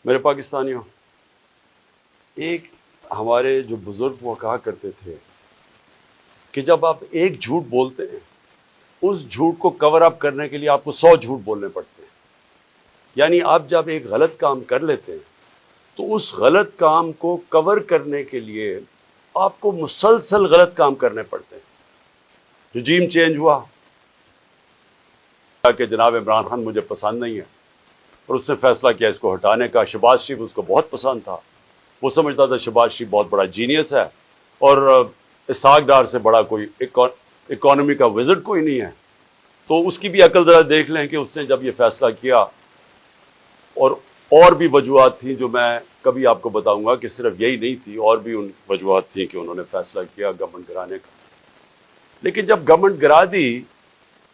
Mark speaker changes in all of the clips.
Speaker 1: میرے پاکستانیوں، ایک ہمارے جو بزرگ وہ کہا کرتے تھے کہ جب آپ ایک جھوٹ بولتے ہیں اس جھوٹ کو کور اپ کرنے کے لیے آپ کو 100 جھوٹ بولنے پڑتے ہیں. یعنی آپ جب ایک غلط کام کر لیتے ہیں تو اس غلط کام کو کور کرنے کے لیے آپ کو مسلسل غلط کام کرنے پڑتے ہیں. رجیم چینج ہوا کہ جناب عمران خان مجھے پسند نہیں ہے اور اس نے فیصلہ کیا اس کو ہٹانے کا. شہباز شریف اس کو بہت پسند تھا، وہ سمجھتا تھا شہباز شریف بہت بڑا جینیس ہے اور اسحاق ڈار سے بڑا کوئی اکانومی کا وزٹ کوئی نہیں ہے. تو اس کی بھی عقل ذرا دیکھ لیں کہ اس نے جب یہ فیصلہ کیا، اور بھی وجوہات تھیں جو میں کبھی آپ کو بتاؤں گا کہ صرف یہی نہیں تھی، اور بھی ان وجوہات تھیں کہ انہوں نے فیصلہ کیا گورنمنٹ گرانے کا. لیکن جب گورنمنٹ گرا دی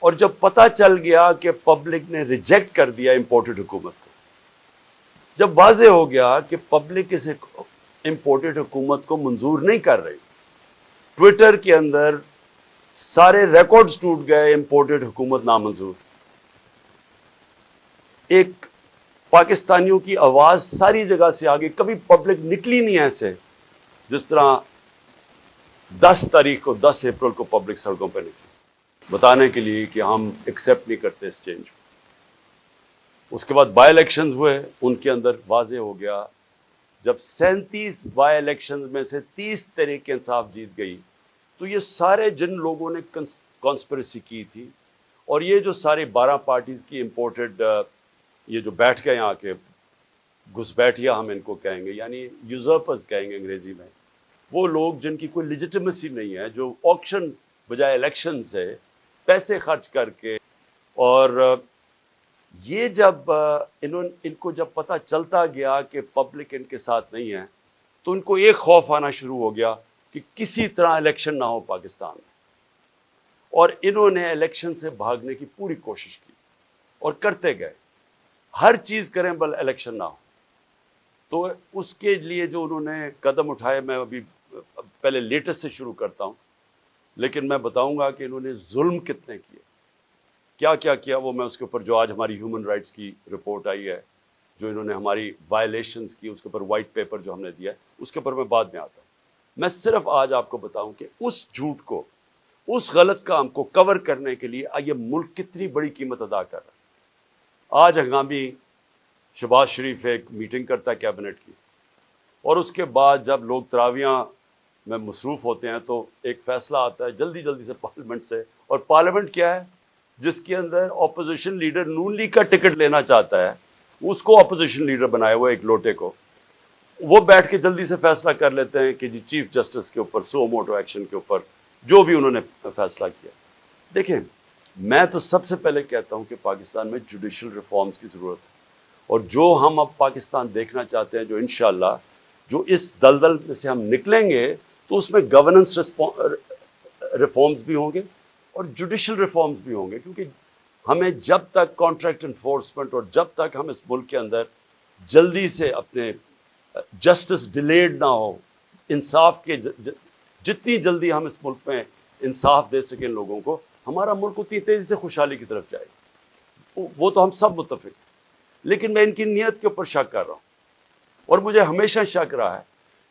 Speaker 1: اور جب پتہ چل گیا کہ پبلک نے ریجیکٹ کر دیا امپورٹڈ حکومت کو، جب واضح ہو گیا کہ پبلک اس امپورٹڈ حکومت کو منظور نہیں کر رہی، ٹویٹر کے اندر سارے ریکارڈز ٹوٹ گئے، امپورٹڈ حکومت نامنظور. ایک پاکستانیوں کی آواز ساری جگہ سے آگے، کبھی پبلک نکلی نہیں ایسے جس طرح 10 تاریخ کو 10 اپریل کو پبلک سڑکوں پہ نکلی بتانے کے لیے کہ ہم ایکسیپٹ نہیں کرتے اس چینج کو. اس کے بعد بائی الیکشنز ہوئے، ان کے اندر واضح ہو گیا جب 37 بائی الیکشنز میں سے 30 تحریک انصاف جیت گئی تو یہ سارے جن لوگوں نے کانسپریسی کی تھی اور یہ جو سارے 12 پارٹیز کی امپورٹڈ یہ جو بیٹھ گئے آ کے گھسپیٹھیا ہم ان کو کہیں گے، یعنی یوزرپرز کہیں گے انگریزی میں، وہ لوگ جن کی کوئی لیجیٹمیسی نہیں ہے، جو آکشن بجائے الیکشن سے پیسے خرچ کر کے. اور یہ جب ان کو جب پتہ چلتا گیا کہ پبلک ان کے ساتھ نہیں ہے تو ان کو ایک خوف آنا شروع ہو گیا کہ کسی طرح الیکشن نہ ہو پاکستان میں. اور انہوں نے الیکشن سے بھاگنے کی پوری کوشش کی اور کرتے گئے، ہر چیز کریں بل الیکشن نہ ہو. تو اس کے لیے جو انہوں نے قدم اٹھائے، میں ابھی پہلے لیٹسٹ سے شروع کرتا ہوں، لیکن میں بتاؤں گا کہ انہوں نے ظلم کتنے کیے، کیا کیا وہ میں اس کے اوپر جو آج ہماری ہیومن رائٹس کی رپورٹ آئی ہے، جو انہوں نے ہماری وائلیشنز کی، اس کے اوپر وائٹ پیپر جو ہم نے دیا ہے، اس کے اوپر میں بعد میں آتا ہوں. میں صرف آج آپ کو بتاؤں کہ اس جھوٹ کو، اس غلط کام کو کور کرنے کے لیے یہ ملک کتنی بڑی قیمت ادا کر رہا ہے. آج ہنگامی شہباز شریف ایک میٹنگ کرتا ہے کیبنٹ کی، اور اس کے بعد جب لوگ تراویحاں میں مصروف ہوتے ہیں تو ایک فیصلہ آتا ہے جلدی جلدی سے پارلیمنٹ سے. اور پارلیمنٹ کیا ہے؟ جس کے اندر اپوزیشن لیڈر نون لیگ کا ٹکٹ لینا چاہتا ہے، اس کو اپوزیشن لیڈر بنایا ہوا ایک لوٹے کو، وہ بیٹھ کے جلدی سے فیصلہ کر لیتے ہیں کہ جی چیف جسٹس کے اوپر سو موٹو ایکشن کے اوپر جو بھی انہوں نے فیصلہ کیا. دیکھیں، میں تو سب سے پہلے کہتا ہوں کہ پاکستان میں جوڈیشل ریفارمز کی ضرورت ہے، اور جو ہم اب پاکستان دیکھنا چاہتے ہیں، جو انشاءاللہ جو اس دلدل میں سے ہم نکلیں گے تو اس میں گورننس ریفارمز بھی ہوں گے اور جوڈیشل ریفارمز بھی ہوں گے. کیونکہ ہمیں جب تک کانٹریکٹ انفورسمنٹ اور جب تک ہم اس ملک کے اندر جلدی سے اپنے جسٹس ڈیلیڈ نہ ہو، انصاف کے جتنی جلدی ہم اس ملک میں انصاف دے سکیں لوگوں کو، ہمارا ملک اتنی تیزی سے خوشحالی کی طرف جائے گا. وہ تو ہم سب متفق ہیں. لیکن میں ان کی نیت کے اوپر شک کر رہا ہوں، اور مجھے ہمیشہ شک رہا ہے،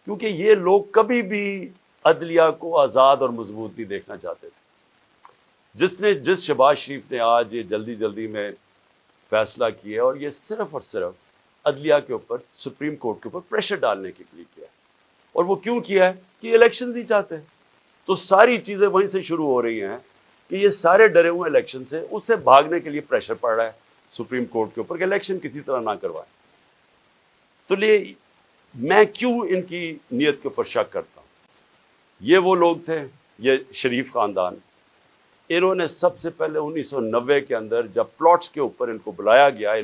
Speaker 1: کیونکہ یہ لوگ کبھی بھی عدلیہ کو آزاد اور مضبوط نہیں دیکھنا چاہتے تھے. جس شہباز شریف نے آج یہ جلدی جلدی میں فیصلہ کیا، اور یہ صرف اور صرف عدلیہ کے اوپر، سپریم کورٹ کے اوپر پریشر ڈالنے کے لیے کیا ہے. اور وہ کیوں کیا ہے؟ کہ الیکشن نہیں چاہتے. تو ساری چیزیں وہیں سے شروع ہو رہی ہیں کہ یہ سارے ڈرے ہوئے الیکشن سے، اس سے بھاگنے کے لیے پریشر پڑ رہا ہے سپریم کورٹ کے اوپر کہ الیکشن کسی طرح نہ کروائے. تو میں کیوں ان کی نیت کے اوپر شک کرتا ہوں؟ یہ وہ لوگ تھے، یہ شریف خاندان، انہوں نے سب سے پہلے 1990 کے اندر جب پلاٹس کے اوپر ان کو بلایا گیا،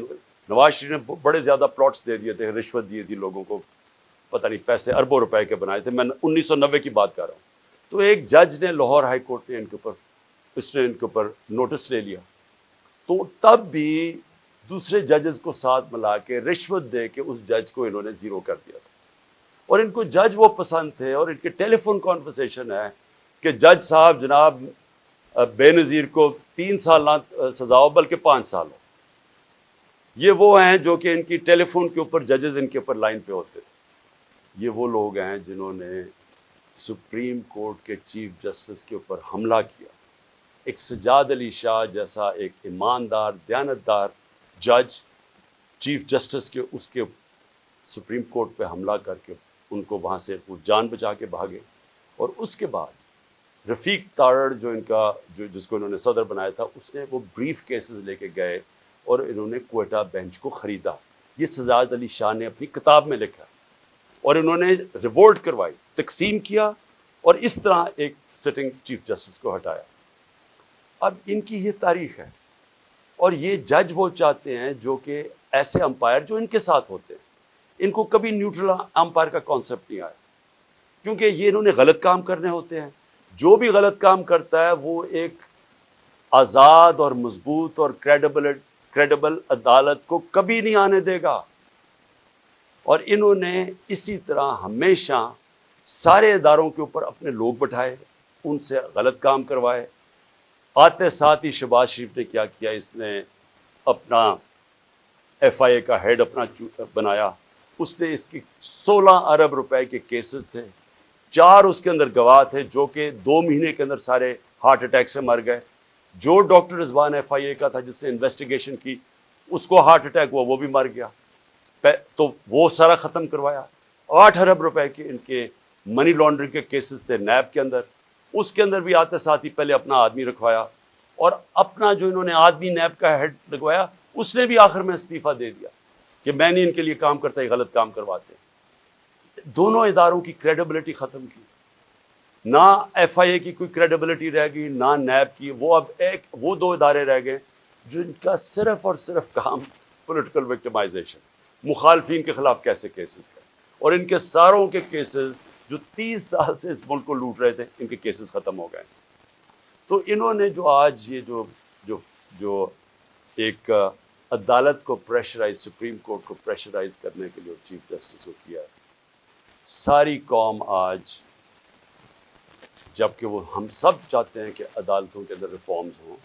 Speaker 1: نواز شریف نے بڑے زیادہ پلاٹس دے دیے تھے، رشوت دی تھی لوگوں کو، پتہ نہیں پیسے اربوں روپے کے بنائے تھے. میں 1990 کی بات کر رہا ہوں. تو ایک جج نے، لاہور ہائی کورٹ نے ان کے اوپر نوٹس لے لیا. تو تب بھی دوسرے ججز کو ساتھ ملا کے رشوت دے کے اس جج کو انہوں نے زیرو کر دیا تھا. اور ان کو جج وہ پسند تھے، اور ان کے ٹیلی فون کانورسیشن ہے کہ جج صاحب جناب بے نظیر کو 3 سال نہ سزا ہو بلکہ 5 سال ہو. یہ وہ ہیں جو کہ ان کی ٹیلی فون کے اوپر ججز ان کے اوپر لائن پہ ہوتے تھے. یہ وہ لوگ ہیں جنہوں نے سپریم کورٹ کے چیف جسٹس کے اوپر حملہ کیا. ایک سجاد علی شاہ جیسا ایک ایماندار دیانتدار جج چیف جسٹس کے اس کے سپریم کورٹ پہ حملہ کر کے ان کو وہاں سے وہ جان بچا کے بھاگے. اور اس کے بعد رفیق تارڑ جو ان کا جس کو انہوں نے صدر بنایا تھا, اس نے وہ بریف کیسز لے کے گئے اور انہوں نے کوئٹہ بینچ کو خریدا. یہ سجاد علی شاہ نے اپنی کتاب میں لکھا اور انہوں نے ریوولٹ کروائی, تقسیم کیا اور اس طرح ایک سٹنگ چیف جسٹس کو ہٹایا. اب ان کی یہ تاریخ ہے اور یہ جج وہ چاہتے ہیں جو کہ ایسے امپائر جو ان کے ساتھ ہوتے ہیں. ان کو کبھی نیوٹرل امپائر کا کانسیپٹ نہیں آیا کیونکہ یہ انہوں نے غلط کام کرنے ہوتے ہیں. جو بھی غلط کام کرتا ہے وہ ایک آزاد اور مضبوط اور کریڈیبل عدالت کو کبھی نہیں آنے دے گا. اور انہوں نے اسی طرح ہمیشہ سارے اداروں کے اوپر اپنے لوگ بٹھائے, ان سے غلط کام کروائے. آتے ساتھ ہی شہباز شریف نے کیا کیا, اس نے اپنا ایف آئی اے کا ہیڈ اپنا بنایا. اس نے اس کی 16 ارب روپے کے کیسز تھے, 4 اس کے اندر گواہ تھے جو کہ 2 مہینے کے اندر سارے ہارٹ اٹیک سے مر گئے. جو ڈاکٹر رضوان ایف آئی اے کا تھا جس نے انویسٹیگیشن کی, اس کو ہارٹ اٹیک ہوا, وہ بھی مر گیا. تو وہ سارا ختم کروایا. 8 ارب روپے کے ان کے منی لانڈرنگ کے کیسز تھے نیب کے اندر, اس کے اندر بھی آتے ساتھ ہی پہلے اپنا آدمی رکھوایا اور اپنا جو انہوں نے آدمی نیب کا ہیڈ لگوایا اس نے بھی آخر میں استعفیٰ دے دیا کہ میں نہیں ان کے لیے کام کرتا, یہ غلط کام کرواتے. دونوں اداروں کی کریڈیبلٹی ختم کی. نہ ایف آئی اے کی کوئی کریڈیبلٹی رہ گئی, نہ نیب کی. وہ اب وہ 2 ادارے رہ گئے جن کا صرف اور صرف کام پولیٹیکل وکٹمائزیشن, مخالفین کے خلاف کیسے کیسز ہے. اور ان کے ساروں کے کیسز جو 30 سال سے اس ملک کو لوٹ رہے تھے, ان کے کیسز ختم ہو گئے. تو انہوں نے جو آج یہ جو ایک عدالت کو پریشرائز, سپریم کورٹ کو پریشرائز کرنے کے لیے چیف جسٹس کو کیا, ساری قوم آج, جبکہ وہ ہم سب چاہتے ہیں کہ عدالتوں کے اندر ریفارمز ہوں,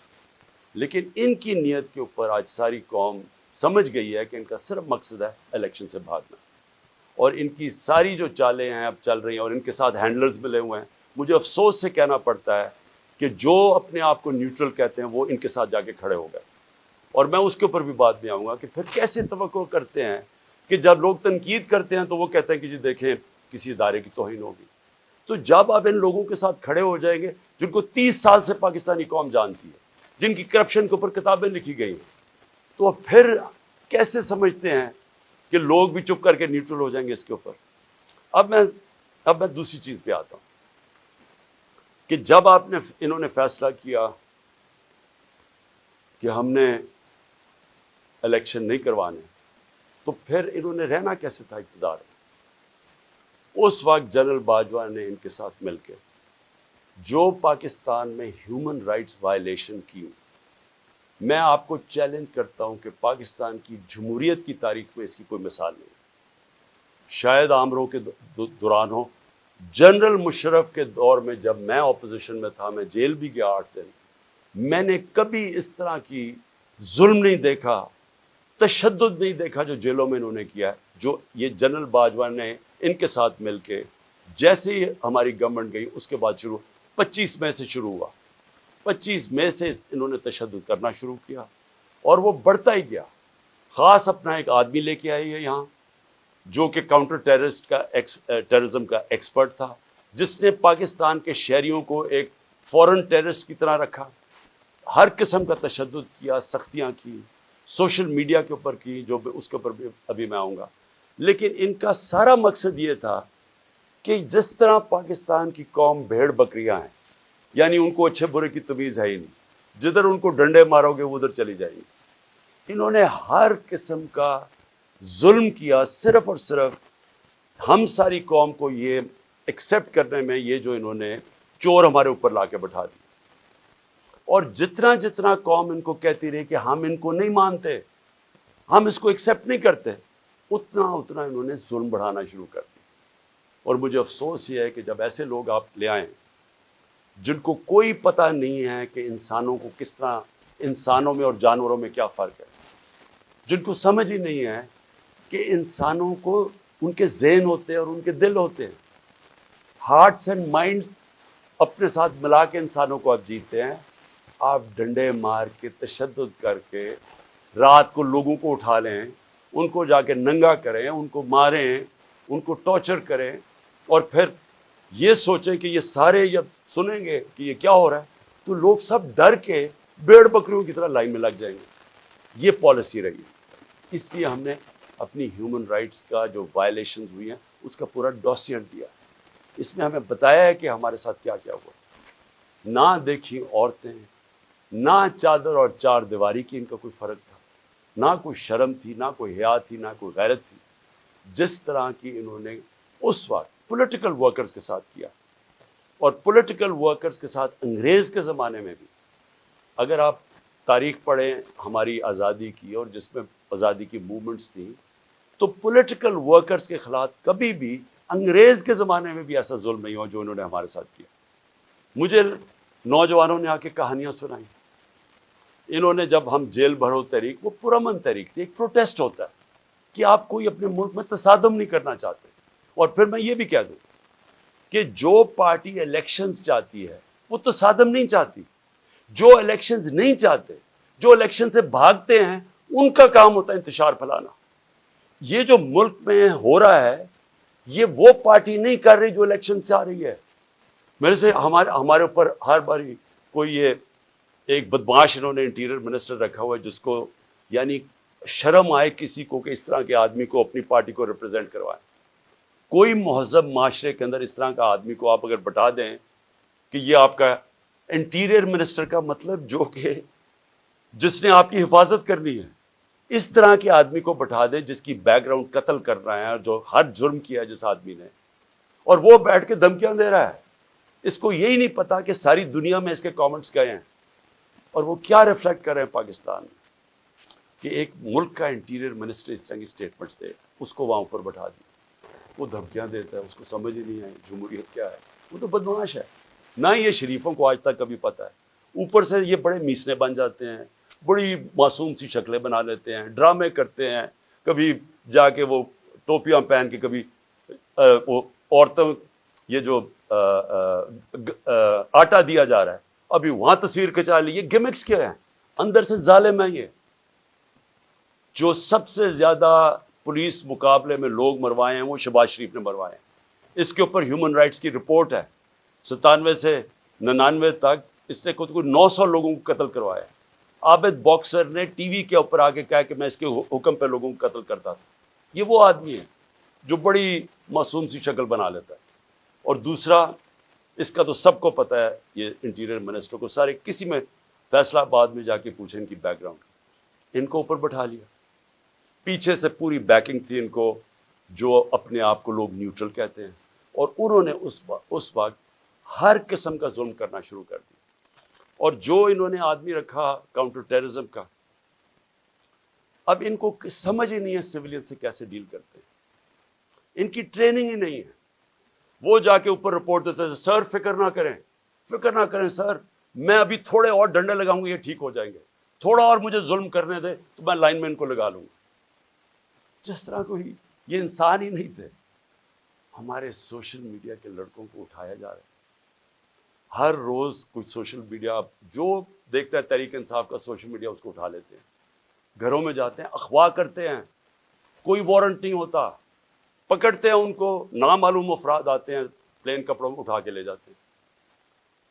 Speaker 1: لیکن ان کی نیت کے اوپر آج ساری قوم سمجھ گئی ہے کہ ان کا صرف مقصد ہے الیکشن سے بھاگنا. اور ان کی ساری جو چالیں ہیں اب چل رہی ہیں اور ان کے ساتھ ہینڈلرز ملے ہوئے ہیں. مجھے افسوس سے کہنا پڑتا ہے کہ جو اپنے آپ کو نیوٹرل کہتے ہیں وہ ان کے ساتھ جا کے کھڑے ہو گئے. اور میں اس کے اوپر بھی بات میں آؤں گا کہ پھر کیسے توقع کرتے ہیں کہ جب لوگ تنقید کرتے ہیں تو وہ کہتے ہیں کہ جی دیکھیں کسی ادارے کی توہین ہوگی. تو جب آپ ان لوگوں کے ساتھ کھڑے ہو جائیں گے جن کو 30 سال سے پاکستانی قوم جانتی ہے, جن کی کرپشن کے اوپر کتابیں لکھی گئی ہیں, تو پھر کیسے سمجھتے ہیں کہ لوگ بھی چپ کر کے نیوٹرل ہو جائیں گے اس کے اوپر. اب میں دوسری چیز پہ آتا ہوں کہ جب انہوں نے فیصلہ کیا کہ ہم نے الیکشن نہیں کروانے, تو پھر انہوں نے رہنا کیسے تھا اقتدار میں. اس وقت جنرل باجوہ نے ان کے ساتھ مل کے جو پاکستان میں ہیومن رائٹس وائلیشن کی, میں آپ کو چیلنج کرتا ہوں کہ پاکستان کی جمہوریت کی تاریخ میں اس کی کوئی مثال نہیں. شاید عامروں کے دوران ہو, جنرل مشرف کے دور میں جب میں اپوزیشن میں تھا, میں جیل بھی گیا 8 دن, میں نے کبھی اس طرح کی ظلم نہیں دیکھا, تشدد نہیں دیکھا جو جیلوں میں انہوں نے کیا ہے, جو یہ جنرل باجوہ نے ان کے ساتھ مل کے, جیسے ہی ہماری گورنمنٹ گئی اس کے بعد 25 مئی سے شروع ہوا. 25 مئی سے انہوں نے تشدد کرنا شروع کیا اور وہ بڑھتا ہی گیا. خاص اپنا ایک آدمی لے کے آئی ہے یہاں جو کہ کاؤنٹر ٹیررزم کا ایکسپرٹ تھا, جس نے پاکستان کے شہریوں کو ایک فورن ٹیررسٹ کی طرح رکھا, ہر قسم کا تشدد کیا, سختیاں کی, سوشل میڈیا کے اوپر کی, جو اس کے اوپر بھی ابھی میں آؤں گا. لیکن ان کا سارا مقصد یہ تھا کہ جس طرح پاکستان کی قوم بھیڑ بکریاں ہیں, یعنی ان کو اچھے برے کی تمیز ہے ہی نہیں, جدھر ان کو ڈنڈے مارو گے وہ ادھر چلی جائیں گی. انہوں نے ہر قسم کا ظلم کیا, صرف اور صرف ہم ساری قوم کو یہ ایکسپٹ کرنے میں, یہ جو انہوں نے چور ہمارے اوپر لا کے بٹھا دی. اور جتنا جتنا قوم ان کو کہتی رہی کہ ہم ان کو نہیں مانتے, ہم اس کو ایکسپٹ نہیں کرتے, اتنا اتنا انہوں نے ظلم بڑھانا شروع کر دیا. اور مجھے افسوس یہ ہے کہ جب ایسے لوگ آپ لے آئیں جن کو کوئی پتہ نہیں ہے کہ انسانوں کو کس طرح, انسانوں میں اور جانوروں میں کیا فرق ہے, جن کو سمجھ ہی نہیں ہے کہ انسانوں کو ان کے ذہن ہوتے ہیں اور ان کے دل ہوتے ہیں. ہارٹس اینڈ مائنڈس اپنے ساتھ ملا کے انسانوں کو آپ جیتے ہیں. آپ ڈنڈے مار کے تشدد کر کے رات کو لوگوں کو اٹھا لیں, ان کو جا کے ننگا کریں, ان کو ماریں, ان کو ٹارچر کریں, اور پھر یہ سوچیں کہ یہ سارے جب سنیں گے کہ یہ کیا ہو رہا ہے تو لوگ سب ڈر کے بھیڑ بکریوں کی طرح لائن میں لگ جائیں گے. یہ پالیسی رہی. اس لیے ہم نے اپنی ہیومن رائٹس کا جو وائلیشنز ہوئی ہیں اس کا پورا ڈوسیر دیا. اس میں ہمیں بتایا ہے کہ ہمارے ساتھ کیا کیا ہوا. نہ دیکھی عورتیں, نہ چادر اور چار دیواری کی ان کا کوئی فرق تھا, نہ کوئی شرم تھی, نہ کوئی حیا تھی, نہ کوئی غیرت تھی. جس طرح کی انہوں نے اس وقت پولیٹیکل ورکرز کے ساتھ کیا, اور پولیٹیکل ورکرز کے ساتھ انگریز کے زمانے میں بھی. اگر آپ تاریخ پڑھیں ہماری آزادی کی اور جس میں آزادی کی موومنٹس تھیں, تو پولیٹیکل ورکرز کے خلاف کبھی بھی انگریز کے زمانے میں بھی ایسا ظلم نہیں ہوا جو انہوں نے ہمارے ساتھ کیا. مجھے نوجوانوں نے آ کے کہانیاں سنائیں. انہوں نے جب ہم جیل بھرو تحریک, وہ پرامن تحریک تھی, ایک پروٹیسٹ ہوتا ہے کہ آپ کوئی اپنے ملک میں تصادم نہیں کرنا چاہتے. اور پھر میں یہ بھی کہہ دوں کہ جو پارٹی الیکشنز چاہتی ہے وہ تصادم نہیں چاہتی. جو الیکشنز نہیں چاہتے, جو الیکشن سے بھاگتے ہیں, ان کا کام ہوتا ہے انتشار پھیلانا. یہ جو ملک میں ہو رہا ہے یہ وہ پارٹی نہیں کر رہی جو الیکشن سے آ رہی ہے. میرے سے ہمارے اوپر ہر باری کوئی یہ ایک بدماش انہوں نے انٹیریئر منسٹر رکھا ہوا ہے جس کو یعنی شرم آئے کسی کو کہ اس طرح کے آدمی کو اپنی پارٹی کو ریپرزینٹ کروائے. کوئی مہذب معاشرے کے اندر اس طرح کا آدمی کو آپ اگر بتا دیں کہ یہ آپ کا انٹیریئر منسٹر کا مطلب جو کہ جس نے آپ کی حفاظت کرنی ہے, اس طرح کے آدمی کو بٹھا دیں جس کی بیک گراؤنڈ قتل کر رہا ہے اور جو ہر جرم کیا ہے جس آدمی نے, اور وہ بیٹھ کے دھمکیاں دے رہا ہے. اس کو یہی نہیں پتا کہ ساری دنیا میں اس کے کامنٹس گئے ہیں اور وہ کیا ریفلیکٹ کر رہے ہیں پاکستان میں, کہ ایک ملک کا انٹیریئر منسٹر اس طرح کی سٹیٹمنٹس دے, اس کو وہاں اوپر بٹھا دی, وہ دھمکیاں دیتا ہے, اس کو سمجھ ہی نہیں آئی جمہوریت کیا ہے. وہ تو بدمعاش ہے. نہ یہ شریفوں کو آج تک کبھی پتا ہے. اوپر سے یہ بڑے میسنے بن جاتے ہیں, بڑی معصوم سی شکلیں بنا لیتے ہیں, ڈرامے کرتے ہیں, کبھی جا کے وہ ٹوپیاں پہن کے, کبھی وہ عورتوں یہ جو آٹا دیا جا رہا ہے ابھی وہاں تصویر کھچا لی. یہ گمکس کیا ہیں, اندر سے ظالم ہے. یہ جو سب سے زیادہ پولیس مقابلے میں لوگ مروائے ہیں وہ شہباز شریف نے مروائے ہیں. اس کے اوپر ہیومن رائٹس کی رپورٹ ہے. 97 سے 99 تک اس نے خود کو 900 لوگوں کو قتل کروایا. عابد باکسر نے ٹی وی کے اوپر آ کے کہا کہ میں اس کے حکم پہ لوگوں کو قتل کرتا تھا. یہ وہ آدمی ہے جو بڑی معصوم سی شکل بنا لیتا ہے. اور دوسرا, اس کا تو سب کو پتا ہے, یہ انٹیریئر منسٹر کو سارے, کسی میں فیصلہ آباد میں جا کے پوچھیں ان کی بیک گراؤنڈ, ان کو اوپر بٹھا لیا. پیچھے سے پوری بیکنگ تھی ان کو, جو اپنے آپ کو لوگ نیوٹرل کہتے ہیں, اور انہوں نے اس وقت ہر قسم کا ظلم کرنا شروع کر دیا. اور جو انہوں نے آدمی رکھا کاؤنٹر ٹیررزم کا, اب ان کو سمجھ ہی نہیں ہے سویلین سے کیسے ڈیل کرتے ہیں. ان کی ٹریننگ ہی نہیں ہے. وہ جا کے اوپر رپورٹ دیتے ہیں, سر فکر نہ کریں سر, میں ابھی تھوڑے اور ڈنڈے لگاؤں گا یہ ٹھیک ہو جائیں گے, تھوڑا اور مجھے ظلم کرنے دے تو میں لائن میں ان کو لگا لوں گا. جس طرح کو ہی یہ انسان ہی نہیں تھے. ہمارے سوشل میڈیا کے لڑکوں کو اٹھایا جا رہا ہے. ہر روز کچھ سوشل میڈیا جو دیکھتا ہے تحریک انصاف کا سوشل میڈیا اس کو اٹھا لیتے ہیں, گھروں میں جاتے ہیں, اغوا کرتے ہیں, کوئی وارنٹ نہیں ہوتا, پکڑتے ہیں ان کو, نامعلوم افراد آتے ہیں پلین کپڑوں میں اٹھا کے لے جاتے ہیں.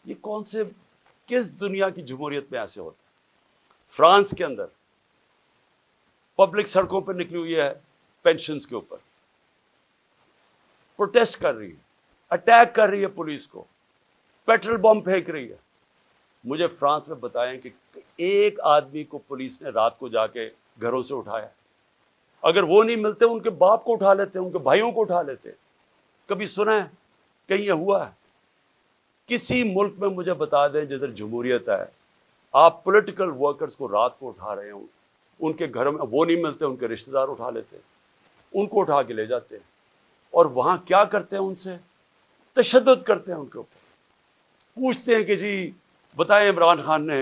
Speaker 1: یہ کون سے کس دنیا کی جمہوریت میں ایسے ہوتا ہے؟ فرانس کے اندر پبلک سڑکوں پر نکلی ہوئی ہے پینشنز کے اوپر, پروٹیسٹ کر رہی ہے, اٹیک کر رہی ہے پولیس کو, پیٹرول بم پھینک رہی ہے. مجھے فرانس میں بتائیں کہ ایک آدمی کو پولیس نے رات کو جا کے گھروں سے اٹھایا. اگر وہ نہیں ملتے ان کے باپ کو اٹھا لیتے, ان کے بھائیوں کو اٹھا لیتے. کبھی سنا ہے کہیں یہ ہوا ہے؟ کسی ملک میں مجھے بتا دیں جدھر جمہوریت ہے, آپ پولیٹیکل ورکرز کو رات کو اٹھا رہے ہوں, ان کے گھروں میں وہ نہیں ملتے, ان کے رشتہ دار اٹھا لیتے, ان کو اٹھا کے لے جاتے ہیں, اور وہاں کیا کرتے ہیں, ان سے تشدد کرتے ہیں, ان کے اوپر پوچھتے ہیں کہ جی بتائیں عمران خان نے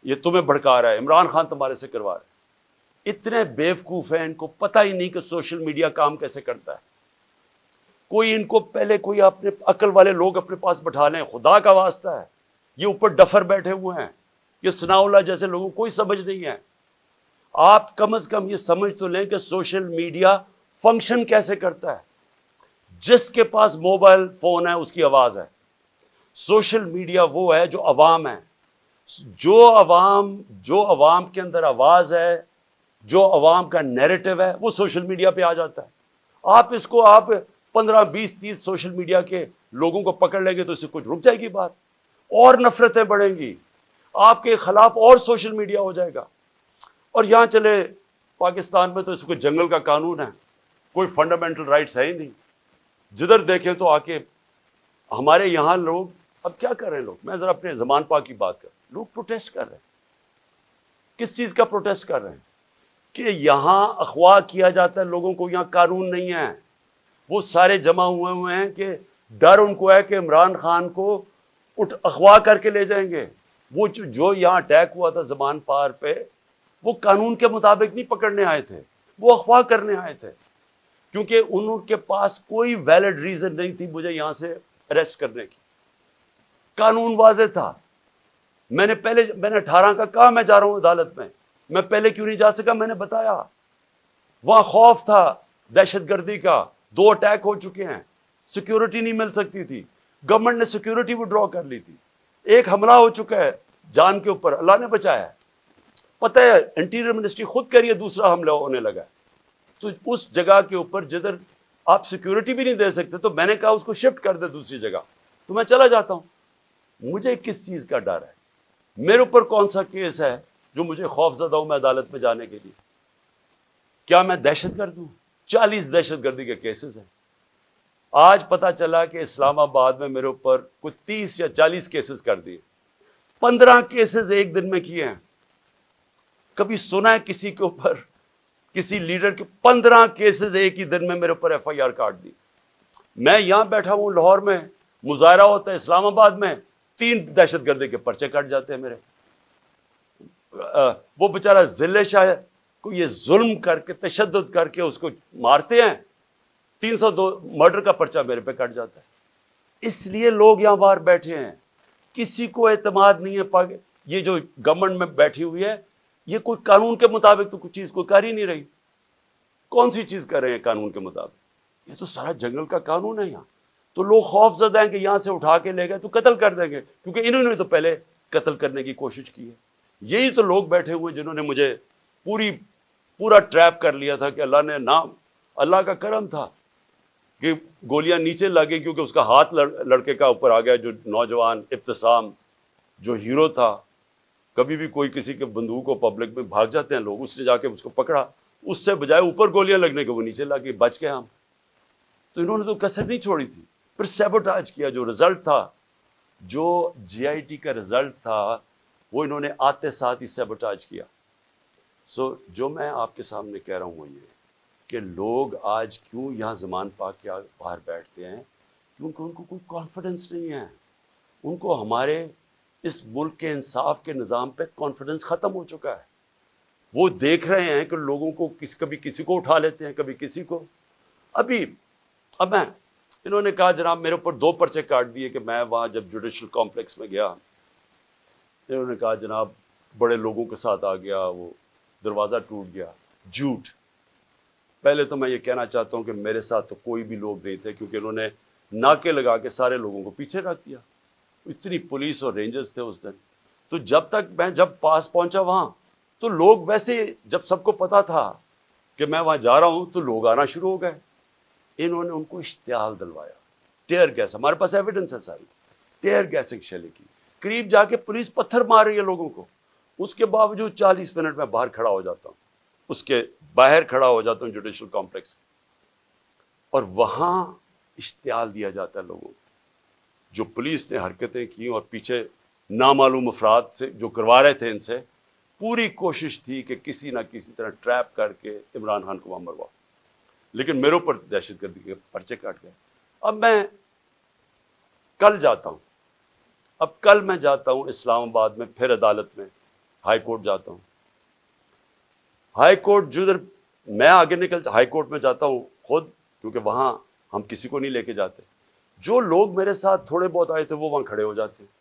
Speaker 1: یہ تمہیں بھڑکا رہا ہے, عمران خان تمہارے سے کروا رہا ہے. اتنے بیوقوف ہیں, ان کو پتہ ہی نہیں کہ سوشل میڈیا کام کیسے کرتا ہے. کوئی ان کو پہلے کوئی اپنے عقل والے لوگ اپنے پاس بٹھا لیں, خدا کا واسطہ ہے. یہ اوپر ڈفر بیٹھے ہوئے ہیں, یہ ثناء اللہ جیسے لوگوں کو کوئی سمجھ نہیں ہے. آپ کم از کم یہ سمجھ تو لیں کہ سوشل میڈیا فنکشن کیسے کرتا ہے. جس کے پاس موبائل فون ہے اس کی آواز ہے. سوشل میڈیا وہ ہے جو عوام ہے. جو عوام کے اندر آواز ہے, جو عوام کا نیریٹو ہے, وہ سوشل میڈیا پہ آ جاتا ہے. آپ 15 20 30 سوشل میڈیا کے لوگوں کو پکڑ لیں گے تو اس سے کچھ رک جائے گی بات, اور نفرتیں بڑھیں گی, آپ کے خلاف اور سوشل میڈیا ہو جائے گا. اور یہاں چلے پاکستان میں تو اس کو جنگل کا قانون ہے, کوئی فنڈامنٹل رائٹس ہے ہی نہیں. جدھر دیکھیں تو آ کے ہمارے یہاں لوگ اب کیا کر رہے ہیں لوگ, میں ذرا اپنے زمان پاک کی بات کر, لوگ پروٹیسٹ کر رہے ہیں. کس چیز کا پروٹیسٹ کر رہے ہیں؟ کہ یہاں اغوا کیا جاتا ہے لوگوں کو, یہاں قانون نہیں ہے. وہ سارے جمع ہوئے ہیں کہ ڈر ان کو ہے کہ عمران خان کو اغوا کر کے لے جائیں گے. وہ جو یہاں اٹیک ہوا تھا زمان پار پہ, وہ قانون کے مطابق نہیں پکڑنے آئے تھے, وہ اغوا کرنے آئے تھے, کیونکہ ان کے پاس کوئی ویلڈ ریزن نہیں تھی مجھے یہاں سے اریسٹ کرنے کی. قانون واضح تھا. میں نے 18 کا کہا میں جا رہا ہوں عدالت میں پہلے کیوں نہیں جا سکا؟ میں نے بتایا وہاں خوف تھا دہشت گردی کا, 2 اٹیک ہو چکے ہیں, سیکیورٹی نہیں مل سکتی تھی, گورنمنٹ نے سیکیورٹی وڈرا کر لی تھی, ایک حملہ ہو چکا ہے جان کے اوپر, اللہ نے بچایا ہے. پتہ ہے انٹیریئر منسٹری خود کہہ رہی ہے دوسرا حملہ ہونے لگا ہے. تو اس جگہ کے اوپر جدھر آپ سیکیورٹی بھی نہیں دے سکتے, تو میں نے کہا اس کو شفٹ کر دے دوسری جگہ, تو میں چلا جاتا ہوں. مجھے کس چیز کا ڈر ہے؟ میرے اوپر کون سا کیس ہے جو مجھے خوف زدہ ہوں میں عدالت میں جانے کے لیے؟ کیا میں دہشت گرد ہوں؟ 40 دہشت گردی کے کیسز ہیں. آج پتا چلا کہ اسلام آباد میں میرے اوپر کچھ 30 یا 40 کیسز کر دیے. 15 کیسز ایک دن میں کیے ہیں. کبھی سنا ہے کسی کے اوپر, کسی لیڈر کے 15 کیسز ایک ہی دن میں میرے اوپر ایف آئی آر کاٹ دی؟ میں یہاں بیٹھا ہوں لاہور میں, مظاہرہ ہوتا ہے اسلام آباد میں, 3 دہشت گردی کے پرچے کٹ جاتے ہیں میرے. وہ بیچارہ ضلع شاہ کو یہ ظلم کر کے, تشدد کر کے اس کو مارتے ہیں, 302 مرڈر کا پرچہ میرے پہ کٹ جاتا ہے. اس لیے لوگ یہاں باہر بیٹھے ہیں, کسی کو اعتماد نہیں ہے. یہ جو گورنمنٹ میں بیٹھی ہوئی ہے, یہ کوئی قانون کے مطابق تو کچھ چیز کوئی کر ہی نہیں رہی. کون سی چیز کر رہے ہیں قانون کے مطابق؟ یہ تو سارا جنگل کا قانون ہے یہاں. تو لوگ خوف زدہ ہیں کہ یہاں سے اٹھا کے لے گئے تو قتل کر دیں گے, کیونکہ انہوں نے تو پہلے قتل کرنے کی کوشش کی ہے. یہی تو لوگ بیٹھے ہوئے جنہوں نے مجھے پورا ٹریپ کر لیا تھا کہ اللہ کا کرم تھا کہ گولیاں نیچے لگیں, کیونکہ اس کا ہاتھ لڑکے کا اوپر آ گیا, جو نوجوان ابتسام جو ہیرو تھا. کبھی بھی کوئی کسی کے بندوق کو پبلک میں بھاگ جاتے ہیں لوگ, اس نے جا کے اس کو پکڑا, اس سے بجائے اوپر گولیاں لگنے کے وہ نیچے لگی, بچ گئے ہم. تو انہوں نے تو کسر نہیں چھوڑی تھی. پھر سیبوٹاج کیا, جو رزلٹ تھا, جو جی آئی ٹی کا رزلٹ تھا, وہ انہوں نے آتے ساتھ ہی سیبوٹاج کیا. سو جو میں آپ کے سامنے کہہ رہا ہوں وہ یہ کہ لوگ آج کیوں یہاں زمان پاک کے باہر بیٹھتے ہیں, کیونکہ ان کو کوئی کانفیڈنس نہیں ہے. ان کو ہمارے اس ملک کے انصاف کے نظام پہ کانفیڈنس ختم ہو چکا ہے. وہ دیکھ رہے ہیں کہ لوگوں کو کبھی کسی کو اٹھا لیتے ہیں, کبھی کسی کو. اب انہوں نے کہا جناب میرے اوپر 2 پرچے کاٹ دیے کہ میں وہاں جب جوڈیشل کمپلیکس میں گیا, انہوں نے کہا جناب بڑے لوگوں کے ساتھ آ گیا, وہ دروازہ ٹوٹ گیا. جھوٹ. پہلے تو میں یہ کہنا چاہتا ہوں کہ میرے ساتھ تو کوئی بھی لوگ نہیں تھے, کیونکہ انہوں نے ناکے لگا کے سارے لوگوں کو پیچھے رکھ دیا. اتنی پولیس اور رینجرز تھے اس دن. تو جب پاس پہنچا وہاں, تو لوگ ویسے جب سب کو پتا تھا کہ میں وہاں جا رہا ہوں تو لوگ آنا شروع ہو گئے. انہوں نے ان کو اشتعال دلوایا, ٹیئر گیس, ہمارے پاس ایویڈنس ہے ساری, ٹیئر گیسنگ شیلنگ کی. قریب جا کے پولیس پتھر مار رہی ہے لوگوں کو. اس کے باوجود 40 منٹ میں باہر کھڑا ہو جاتا ہوں, اس کے باہر کھڑا ہو جاتا ہوں جوڈیشل کمپلیکس, اور وہاں اشتعال دیا جاتا ہے لوگوں کو. جو پولیس نے حرکتیں کی اور پیچھے نامعلوم افراد سے جو کروا رہے تھے, ان سے پوری کوشش تھی کہ کسی نہ کسی طرح ٹریپ کر کے عمران خان کو وہاں مرواؤ. لیکن میرے اوپر دہشت گردی کے پرچے کاٹ گئے. اب میں کل جاتا ہوں اسلام آباد میں, پھر عدالت میں, ہائی کورٹ جاتا ہوں. ہائی کورٹ جدھر میں آگے ہائی کورٹ میں جاتا ہوں خود، کیونکہ وہاں ہم کسی کو نہیں لے کے جاتے، جو لوگ میرے ساتھ تھوڑے بہت آئے تھے وہ وہاں کھڑے ہو جاتے ہیں.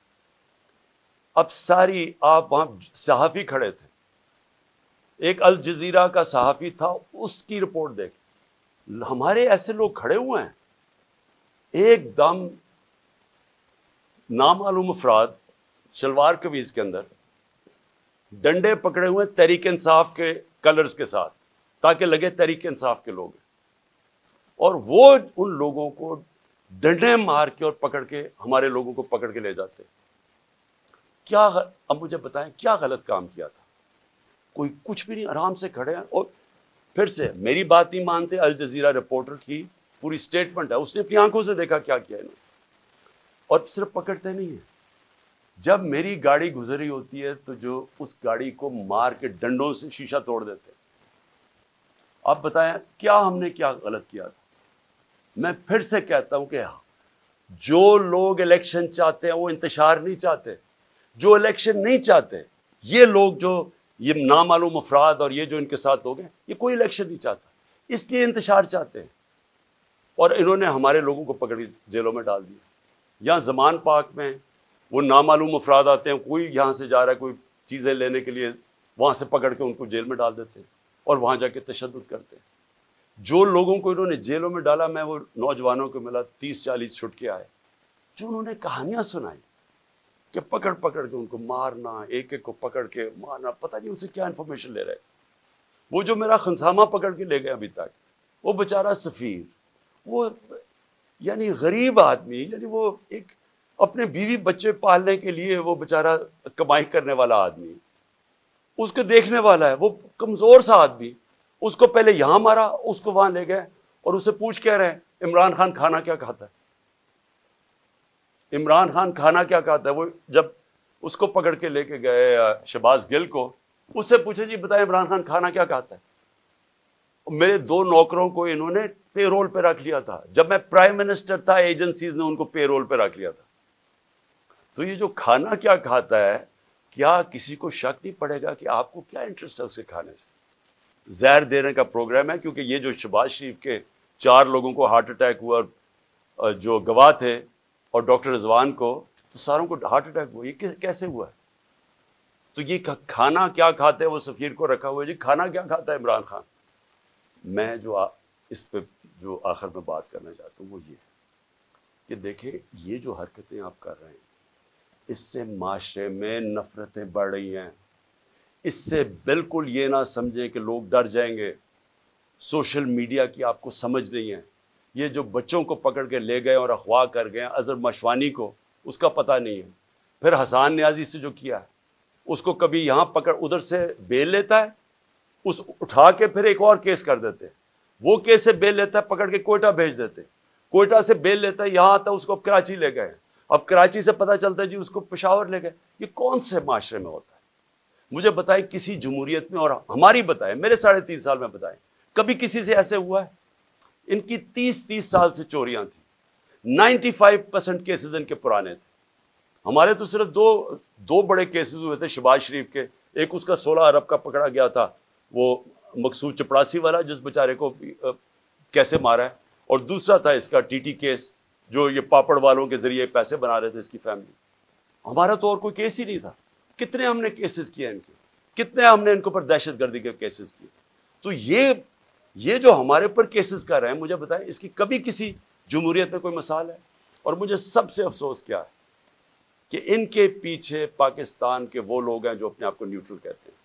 Speaker 1: اب ساری آپ وہاں صحافی کھڑے تھے، ایک الجزیرہ کا صحافی تھا، اس کی رپورٹ دیکھ، ہمارے ایسے لوگ کھڑے ہوئے ہیں، ایک دم نامعلوم افراد شلوار قمیض کے اندر ڈنڈے پکڑے ہوئے تحریک انصاف کے کلرز کے ساتھ، تاکہ لگے تحریک انصاف کے لوگ ہیں، اور وہ ان لوگوں کو ڈنڈے مار کے اور پکڑ کے ہمارے لوگوں کو پکڑ کے لے جاتے. کیا اب مجھے بتائیں کیا غلط کام کیا تھا؟ کوئی کچھ بھی نہیں، آرام سے کھڑے ہیں. اور پھر سے میری بات نہیں مانتے، الجزیرہ رپورٹر کی پوری سٹیٹمنٹ ہے، اس نے اپنی آنکھوں سے دیکھا کیا کیا انہوں نے. اور صرف پکڑتے نہیں ہیں، جب میری گاڑی گزری ہوتی ہے تو جو اس گاڑی کو مار کے ڈنڈوں سے شیشہ توڑ دیتے ہیں. آپ بتائیں کیا ہم نے کیا غلط کیا تھا؟ میں پھر سے کہتا ہوں کہ جو لوگ الیکشن چاہتے ہیں وہ انتشار نہیں چاہتے. جو الیکشن نہیں چاہتے، یہ لوگ جو یہ نامعلوم افراد اور یہ جو ان کے ساتھ لوگ ہیں، یہ کوئی الیکشن نہیں چاہتا، اس لیے انتشار چاہتے ہیں. اور انہوں نے ہمارے لوگوں کو پکڑ کے جیلوں میں ڈال دیا. یہاں زمان پاک میں وہ نامعلوم افراد آتے ہیں، کوئی یہاں سے جا رہا ہے کوئی چیزیں لینے کے لیے، وہاں سے پکڑ کے ان کو جیل میں ڈال دیتے ہیں اور وہاں جا کے تشدد کرتے ہیں. جو لوگوں کو انہوں نے جیلوں میں ڈالا، میں وہ نوجوانوں کو ملا 30-40 چھٹ کے آئے، جو انہوں نے کہانیاں سنائی کہ پکڑ پکڑ کے ان کو مارنا، ایک ایک کو پکڑ کے مارنا، پتہ نہیں ان سے کیا انفارمیشن لے رہے. وہ جو میرا خنسامہ پکڑ کے لے گئے ابھی تک، وہ بیچارہ سفیر، وہ یعنی غریب آدمی، یعنی وہ ایک اپنے بیوی بچے پالنے کے لیے وہ بیچارہ کمائی کرنے والا آدمی، اس کو دیکھنے والا ہے، وہ کمزور سا آدمی، اس کو پہلے یہاں مارا، اس کو وہاں لے گئے اور اسے پوچھ کہہ رہے ہیں عمران خان کھانا کیا کھاتا ہے؟ عمران خان کھانا کیا کھاتا ہے؟ وہ جب اس کو پکڑ کے لے کے گئے شہباز گل کو، اس سے پوچھے جی بتائیں عمران خان کھانا کیا کھاتا ہے؟ میرے 2 نوکروں کو انہوں نے پے رول پہ رکھ لیا تھا، جب میں پرائم منسٹر تھا ایجنسیز نے ان کو پے رول پہ رکھ لیا تھا. تو یہ جو کھانا کیا کھاتا ہے، کیا کسی کو شک نہیں پڑے گا کہ آپ کو کیا انٹرسٹ ہے اسے کھانے سے؟ زہر دینے کا پروگرام ہے، کیونکہ یہ جو شہباز شریف کے 4 لوگوں کو ہارٹ اٹیک ہوا اور جو گواہ تھے اور ڈاکٹر رضوان کو، تو ساروں کو ہارٹ اٹیک ہوا. یہ کیسے ہوا ہے؟ تو یہ کھانا کیا کھاتے ہیں، وہ سفیر کو رکھا ہوا ہے، جی کھانا کیا کھاتا ہے عمران خان. میں جو اس پہ جو آخر میں بات کرنا چاہتا ہوں وہ یہ ہے کہ دیکھیں یہ جو حرکتیں آپ کر رہے ہیں، اس سے معاشرے میں نفرتیں بڑھ رہی ہیں. اس سے بالکل یہ نہ سمجھیں کہ لوگ ڈر جائیں گے. سوشل میڈیا کی آپ کو سمجھ نہیں ہے. یہ جو بچوں کو پکڑ کے لے گئے اور اغوا کر گئے اظہر مشوانی کو، اس کا پتہ نہیں ہے. پھر حسان نیازی سے جو کیا ہے، اس کو کبھی یہاں پکڑ ادھر سے بیل لیتا ہے، اس اٹھا کے پھر ایک اور کیس کر دیتے ہیں. وہ کیس سے بیل لیتا ہے، پکڑ کے کوئٹہ بھیج دیتے ہیں. کوئٹہ سے بیل لیتا ہے، یہاں آتا ہے، اس کو کراچی لے گئے. اب کراچی سے پتہ چلتا ہے جی اس کو پشاور لے گئے. یہ کون سے معاشرے میں ہوتا ہے؟ مجھے بتائیں کسی جمہوریت میں، اور ہماری بتائیں، میرے 3.5 سال میں بتائیں کبھی کسی سے ایسے ہوا ہے؟ ان کی 30 سال سے چوریاں تھیں، 95% کیسز ان کے پرانے تھے. ہمارے تو صرف دو بڑے کیسز ہوئے تھے شہباز شریف کے. ایک اس کا 16 ارب کا پکڑا گیا تھا، وہ مقصود چپڑاسی والا جس بیچارے کو کیسے مارا ہے، اور دوسرا تھا اس کا ٹی ٹی کیس، جو یہ پاپڑ والوں کے ذریعے پیسے بنا رہے تھے اس کی فیملی. ہمارا تو اور کوئی کیس ہی نہیں تھا. کتنے ہم نے کیسز کیے ان کے، کتنے ہم نے ان کے اوپر دہشت گردی کے کیسز کیے. تو یہ جو ہمارے اوپر کیسز کر رہے ہیں، مجھے بتائیں اس کی کبھی کسی جمہوریت میں کوئی مثال ہے؟ اور مجھے سب سے افسوس کیا ہے کہ ان کے پیچھے پاکستان کے وہ لوگ ہیں جو اپنے آپ کو نیوٹرل کہتے ہیں.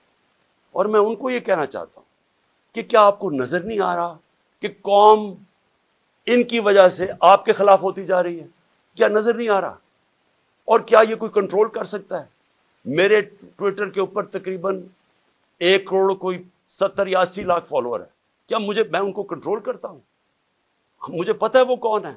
Speaker 1: اور میں ان کو یہ کہنا چاہتا ہوں کہ کیا آپ کو نظر نہیں آ رہا کہ قوم ان کی وجہ سے آپ کے خلاف ہوتی جا رہی ہے؟ کیا نظر نہیں آ رہا؟ اور کیا یہ کوئی کنٹرول کر سکتا ہے؟ میرے ٹویٹر کے اوپر تقریباً 1 کروڑ کوئی 70-80 لاکھ فالوور ہے. کیا میں ان کو کنٹرول کرتا ہوں؟ مجھے پتہ ہے وہ کون ہے.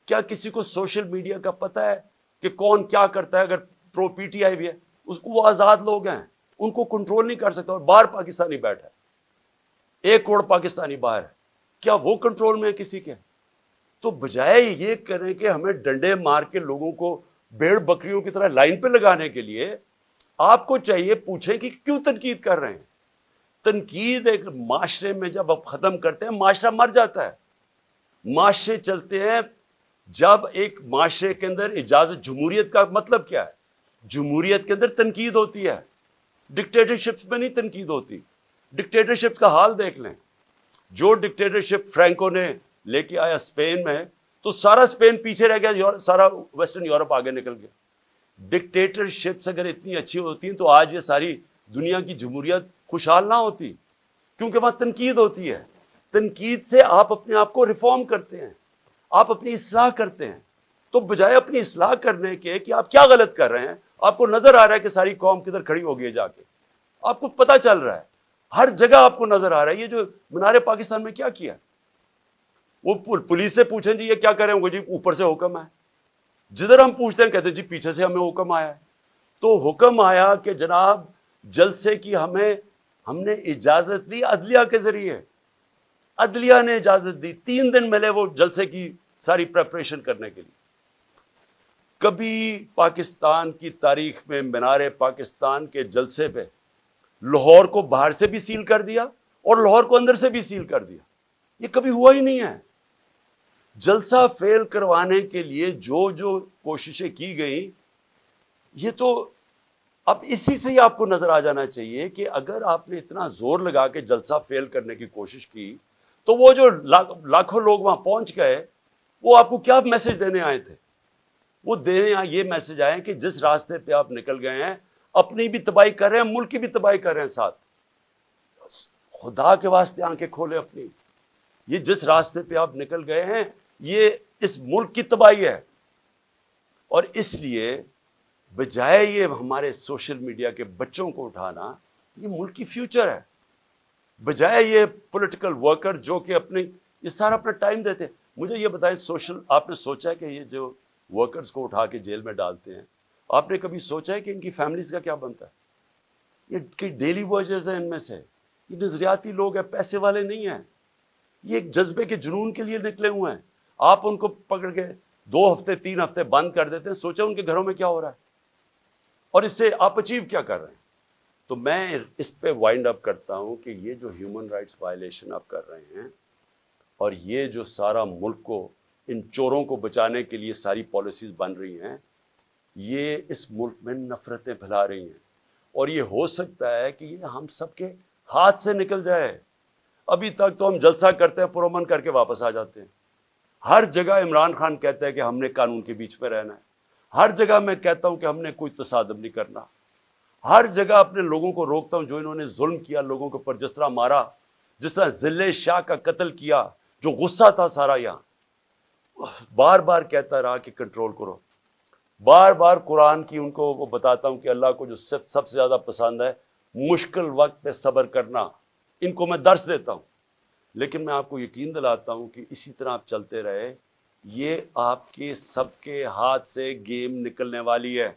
Speaker 1: کیا کسی کو سوشل میڈیا کا پتہ ہے کہ کون کیا کرتا ہے؟ اگر پرو پی ٹی آئی بھی ہے، وہ آزاد لوگ ہیں، ان کو کنٹرول نہیں کر سکتا. اور باہر پاکستانی بیٹھا ہے، 1 کروڑ پاکستانی باہر ہے، کیا وہ کنٹرول میں ہے کسی کے؟ تو بجائے یہ کریں کہ ہمیں ڈنڈے مار کے لوگوں کو بھیڑ بکریوں کی طرح لائن پہ لگانے کے لیے، آپ کو چاہیے پوچھیں کہ کیوں تنقید کر رہے ہیں. تنقید ایک معاشرے میں جب آپ ختم کرتے ہیں معاشرہ مر جاتا ہے. معاشرے چلتے ہیں جب ایک معاشرے کے اندر اجازت. جمہوریت کا مطلب کیا ہے؟ جمہوریت کے اندر تنقید ہوتی ہے, ڈکٹیٹرشپ میں نہیں تنقید ہوتی. ڈکٹیٹرشپ کا حال دیکھ لیں. جو ڈکٹیٹرشپ فرینکو نے لے کے آیا اسپین میں, تو سارا اسپین پیچھے رہ گیا, سارا ویسٹرن یورپ آگے نکل گیا. ڈکٹیٹرشپس اگر اتنی اچھی ہوتی ہیں تو آج یہ ساری دنیا کی جمہوریت خوشحال نہ ہوتی, کیونکہ وہاں تنقید ہوتی ہے. تنقید سے آپ اپنے آپ کو ریفارم کرتے ہیں, آپ اپنی اصلاح کرتے ہیں. تو بجائے اپنی اصلاح کرنے کے کہ آپ کیا غلط کر رہے ہیں, آپ کو نظر آ رہا ہے کہ ساری قوم کدھر کھڑی ہو گئی ہے جا کے, آپ کو پتہ چل رہا ہے, ہر جگہ آپ کو نظر آ رہا ہے. یہ جو مینار پاکستان میں کیا وہ پولیس سے پوچھیں جی یہ کیا کریں گے, جی اوپر سے حکم ہے. جدھر ہم پوچھتے ہیں کہتے ہیں جی پیچھے سے ہمیں حکم آیا ہے. تو حکم آیا کہ جناب جلسے کی ہم نے اجازت لی عدلیہ کے ذریعے. عدلیہ نے اجازت دی, 3 دن ملے وہ جلسے کی ساری پریپریشن کرنے کے لیے. کبھی پاکستان کی تاریخ میں مینار پاکستان کے جلسے پہ لاہور کو باہر سے بھی سیل کر دیا اور لاہور کو اندر سے بھی سیل کر دیا. یہ کبھی ہوا ہی نہیں ہے. جلسہ فیل کروانے کے لیے جو کوششیں کی گئیں, یہ تو اب اسی سے ہی آپ کو نظر آ جانا چاہیے کہ اگر آپ نے اتنا زور لگا کے جلسہ فیل کرنے کی کوشش کی تو وہ جو لاکھوں لوگ وہاں پہنچ گئے, وہ آپ کو کیا میسج دینے آئے تھے؟ وہ دینے یہ میسج آئے کہ جس راستے پہ آپ نکل گئے ہیں اپنی بھی تباہی کر رہے ہیں, ملک کی بھی تباہی کر رہے ہیں ساتھ. خدا کے واسطے آنکھیں کھولے اپنی. یہ جس راستے پہ آپ نکل گئے ہیں یہ اس ملک کی تباہی ہے. اور اس لیے بجائے یہ ہمارے سوشل میڈیا کے بچوں کو اٹھانا, یہ ملک کی فیوچر ہے. بجائے یہ پولیٹیکل ورکر جو کہ یہ سارا اپنا ٹائم دیتے ہیں. مجھے یہ بتائیں, آپ نے سوچا ہے کہ یہ جو ورکرز کو اٹھا کے جیل میں ڈالتے ہیں, آپ نے کبھی سوچا ہے کہ ان کی فیملیز کا کیا بنتا ہے؟ یہ ڈیلی ورکرز ہیں, ان میں سے یہ نظریاتی لوگ ہیں, پیسے والے نہیں ہیں. یہ ایک جذبے کے جنون کے لیے نکلے ہوئے ہیں. آپ ان کو پکڑ کے 2 ہفتے 3 ہفتے بند کر دیتے ہیں, سوچا ان کے گھروں میں کیا ہو رہا ہے اور اس سے آپ اچیو کیا کر رہے ہیں. تو میں اس پہ وائنڈ اپ کرتا ہوں کہ یہ جو ہیومن رائٹس وائلیشن آپ کر رہے ہیں اور یہ جو سارا ملک کو ان چوروں کو بچانے کے لیے ساری پالیسیز بن رہی ہیں, یہ اس ملک میں نفرتیں پھیلا رہی ہیں. اور یہ ہو سکتا ہے کہ یہ ہم سب کے ہاتھ سے نکل جائے. ابھی تک تو ہم جلسہ کرتے ہیں, پرامن کر کے واپس آ جاتے ہیں. ہر جگہ عمران خان کہتا ہے کہ ہم نے قانون کے بیچ میں رہنا ہے. ہر جگہ میں کہتا ہوں کہ ہم نے کوئی تصادم نہیں کرنا. ہر جگہ اپنے لوگوں کو روکتا ہوں جو انہوں نے ظلم کیا لوگوں کے اوپر, جس طرح مارا, جس طرح ذلِ شاہ کا قتل کیا, جو غصہ تھا سارا یہاں. بار بار کہتا رہا کہ کنٹرول کرو. بار بار قرآن کی ان کو وہ بتاتا ہوں کہ اللہ کو جو سب سے زیادہ پسند ہے مشکل وقت پہ صبر کرنا, ان کو میں درس دیتا ہوں. لیکن میں آپ کو یقین دلاتا ہوں کہ اسی طرح آپ چلتے رہے, یہ آپ کے سب کے ہاتھ سے گیم نکلنے والی ہے.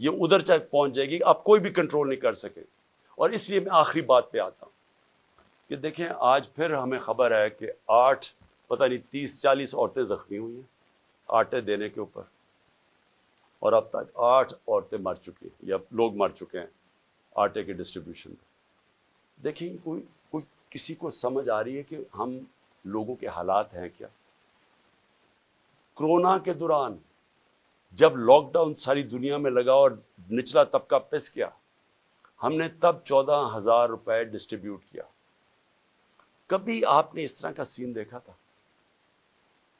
Speaker 1: یہ ادھر تک پہنچ جائے گی, آپ کوئی بھی کنٹرول نہیں کر سکے. اور اس لیے میں آخری بات پہ آتا ہوں کہ دیکھیں آج پھر ہمیں خبر ہے کہ 30-40 عورتیں زخمی ہوئی ہیں آٹے دینے کے اوپر, اور اب تک 8 عورتیں مر چکی ہیں یا لوگ مر چکے ہیں آٹے کے ڈسٹریبیوشن میں. دیکھیں کوئی کسی کو سمجھ آ رہی ہے کہ ہم لوگوں کے حالات ہیں کیا؟ کورونا کے دوران جب لاک ڈاؤن ساری دنیا میں لگا اور نچلا طبقہ پس کیا, ہم نے تب 14,000 روپے ڈسٹریبیوٹ کیا. کبھی آپ نے اس طرح کا سین دیکھا تھا؟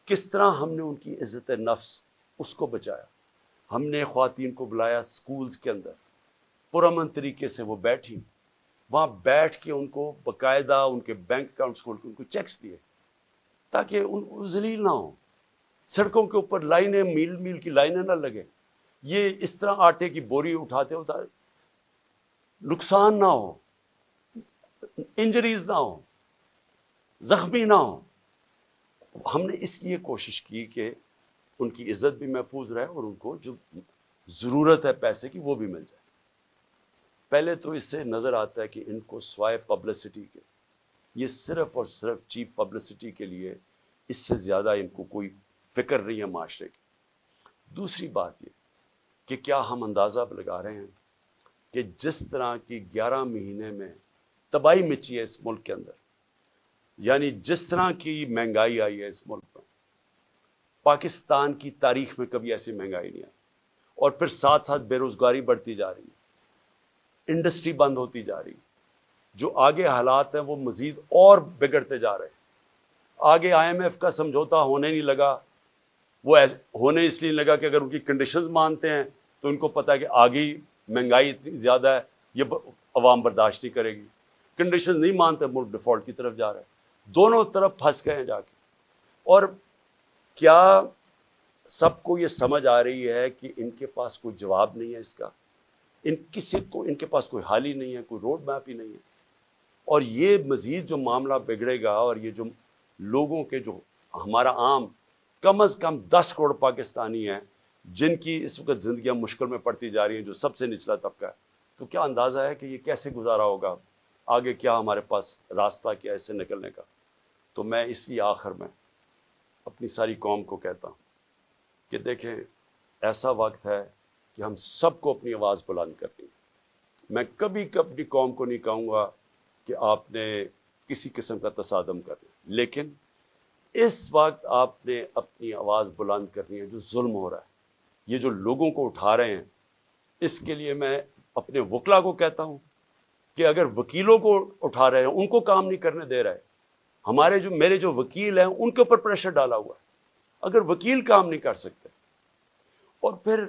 Speaker 1: کس طرح ہم نے ان کی عزت نفس اس کو بچایا. ہم نے خواتین کو بلایا سکولز کے اندر, پرامن طریقے سے وہ بیٹھی, وہاں بیٹھ کے ان کو باقاعدہ ان کے بینک اکاؤنٹس کھول کے ان کو چیکس دیے تاکہ ان ذلیل نہ ہو. سڑکوں کے اوپر لائنیں میل کی لائنیں نہ لگے. یہ اس طرح آٹے کی بوری اٹھاتے نقصان نہ ہو, انجریز نہ ہو, زخمی نہ ہو. ہم نے اس لیے کوشش کی کہ ان کی عزت بھی محفوظ رہے اور ان کو جو ضرورت ہے پیسے کی وہ بھی مل جائے. پہلے تو اس سے نظر آتا ہے کہ ان کو سوائے پبلسٹی کے, یہ صرف اور صرف چیپ پبلسٹی کے لیے, اس سے زیادہ ان کو کوئی فکر نہیں ہے معاشرے کی. دوسری بات یہ کہ کیا ہم اندازہ لگا رہے ہیں کہ جس طرح کی 11 مہینے میں تباہی مچی ہے اس ملک کے اندر. یعنی جس طرح کی مہنگائی آئی ہے اس ملک میں، پاکستان کی تاریخ میں کبھی ایسی مہنگائی نہیں آئی. اور پھر ساتھ ساتھ بے روزگاری بڑھتی جا رہی ہے، انڈسٹری بند ہوتی جا رہی ہے. جو آگے حالات ہیں وہ مزید اور بگڑتے جا رہے ہیں. آگے IMF کا سمجھوتا ہونے نہیں لگا. وہ ہونے اس لیے لگا کہ اگر ان کی کنڈیشنز مانتے ہیں تو ان کو پتا ہے کہ آگے مہنگائی اتنی زیادہ ہے، یہ عوام برداشت نہیں کرے گی. کنڈیشن نہیں مانتے، ملک ڈیفالٹ کی طرف جا رہا ہے. دونوں طرف پھنس گئے ہیں جا کے. اور کیا سب کو یہ سمجھ آ رہی ہے کہ ان کے پاس کوئی جواب نہیں ہے اس کا؟ ان کے پاس کوئی حل ہی نہیں ہے، کوئی روڈ میپ ہی نہیں ہے. اور یہ مزید جو معاملہ بگڑے گا، اور یہ جو لوگوں کے جو ہمارا عام کم از کم 10 کروڑ پاکستانی ہیں جن کی اس وقت زندگیاں مشکل میں پڑتی جا رہی ہیں، جو سب سے نچلا طبقہ ہے، تو کیا اندازہ ہے کہ یہ کیسے گزارا ہوگا؟ آگے کیا ہمارے پاس راستہ کیا ہے اس سے نکلنے کا؟ تو میں اس لیے آخر میں اپنی ساری قوم کو کہتا ہوں کہ دیکھیں، ایسا وقت ہے کہ ہم سب کو اپنی آواز بلند کرنی ہے. میں کبھی اپنی قوم کو نہیں کہوں گا کہ آپ نے کسی قسم کا تصادم کرنا، لیکن اس وقت آپ نے اپنی آواز بلند کرنی ہے. جو ظلم ہو رہا ہے، یہ جو لوگوں کو اٹھا رہے ہیں، اس کے لیے میں اپنے وکلا کو کہتا ہوں کہ اگر وکیلوں کو اٹھا رہے ہیں، ان کو کام نہیں کرنے دے رہے، میرے جو وکیل ہیں ان کے اوپر پریشر ڈالا ہوا ہے. اگر وکیل کام نہیں کر سکتے، اور پھر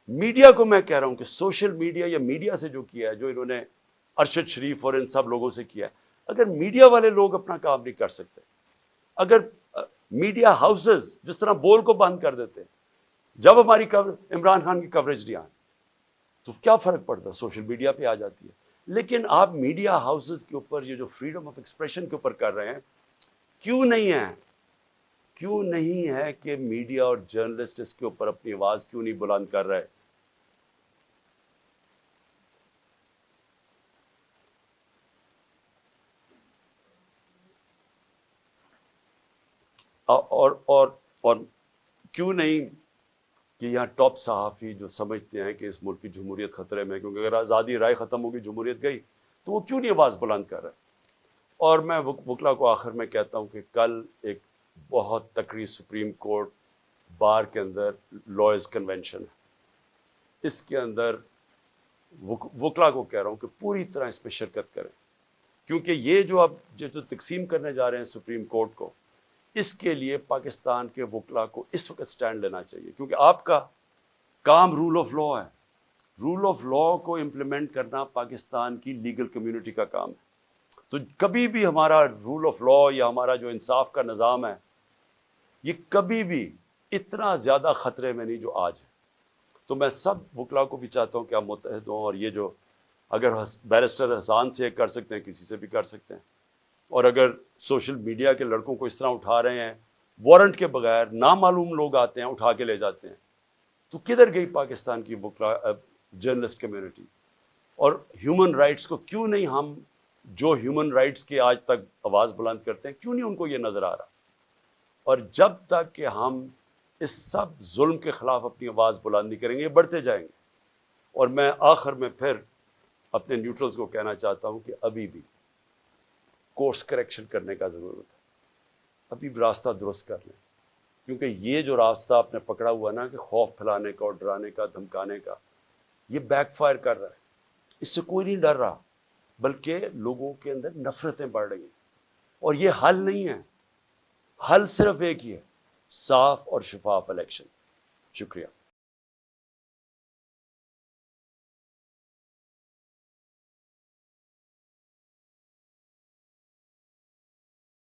Speaker 1: میڈیا کو میں کہہ رہا ہوں کہ سوشل میڈیا یا میڈیا سے جو کیا ہے، جو انہوں نے ارشد شریف اور ان سب لوگوں سے کیا ہے، اگر میڈیا والے لوگ اپنا کام نہیں کر سکتے، اگر میڈیا ہاؤسز جس طرح بول کو بند کر دیتے ہیں، جب ہماری عمران خان کی کوریج نہیں آئی تو کیا فرق پڑتا؟ سوشل میڈیا پہ آ جاتی ہے. لیکن آپ میڈیا ہاؤسز کے اوپر یہ جو فریڈم آف ایکسپریشن کے اوپر کر رہے ہیں، کیوں نہیں ہے کہ میڈیا اور جرنلسٹ اس کے اوپر اپنی آواز کیوں نہیں بلند کر رہے؟ اور کیوں نہیں کہ یہاں ٹاپ صحافی جو سمجھتے ہیں کہ اس ملک کی جمہوریت خطرے میں، کیونکہ اگر آزادی رائے ختم ہوگی، جمہوریت گئی، تو وہ کیوں نہیں آواز بلند کر رہے؟ اور میں وکلا کو آخر میں کہتا ہوں کہ کل ایک بہت تکڑی سپریم کورٹ بار کے اندر لائرز کنونشن ہے. اس کے اندر وکلا کو کہہ رہا ہوں کہ پوری طرح اس میں شرکت کریں، کیونکہ یہ جو اب جو تقسیم کرنے جا رہے ہیں سپریم کورٹ کو، اس کے لیے پاکستان کے وکلا کو اس وقت سٹینڈ لینا چاہیے. کیونکہ آپ کا کام رول آف لا ہے. رول آف لا کو امپلیمنٹ کرنا پاکستان کی لیگل کمیونٹی کا کام ہے. تو کبھی بھی ہمارا رول آف لا یا ہمارا جو انصاف کا نظام ہے، یہ کبھی بھی اتنا زیادہ خطرے میں نہیں جو آج ہے. تو میں سب وکلا کو بھی چاہتا ہوں کہ آپ متحد ہوں، اور یہ جو اگر بیرسٹر حسان سے کر سکتے ہیں، کسی سے بھی کر سکتے ہیں. اور اگر سوشل میڈیا کے لڑکوں کو اس طرح اٹھا رہے ہیں، وارنٹ کے بغیر نامعلوم لوگ آتے ہیں اٹھا کے لے جاتے ہیں، تو کدھر گئی پاکستان کی وکلا جرنلسٹ کمیونٹی؟ اور ہیومن رائٹس کو کیوں نہیں ہم جو ہیومن رائٹس کے آج تک آواز بلند کرتے ہیں، کیوں نہیں ان کو یہ نظر آ رہا؟ اور جب تک کہ ہم اس سب ظلم کے خلاف اپنی آواز بلند نہیں کریں گے، بڑھتے جائیں گے. اور میں آخر میں پھر اپنے نیوٹرلز کو کہنا چاہتا ہوں کہ ابھی بھی کورس کریکشن کرنے کا ضرورت ہے. ابھی بھی راستہ درست کر لیں، کیونکہ یہ جو راستہ آپ نے پکڑا ہوا نا کہ خوف پھیلانے کا اور ڈرانے کا، دھمکانے کا، یہ بیک فائر کر رہا ہے. اس سے کوئی نہیں ڈر رہا، بلکہ لوگوں کے اندر نفرتیں بڑھ رہی ہیں. اور یہ حل نہیں ہے، حل صرف ایک ہی ہے، صاف اور شفاف الیکشن. شکریہ.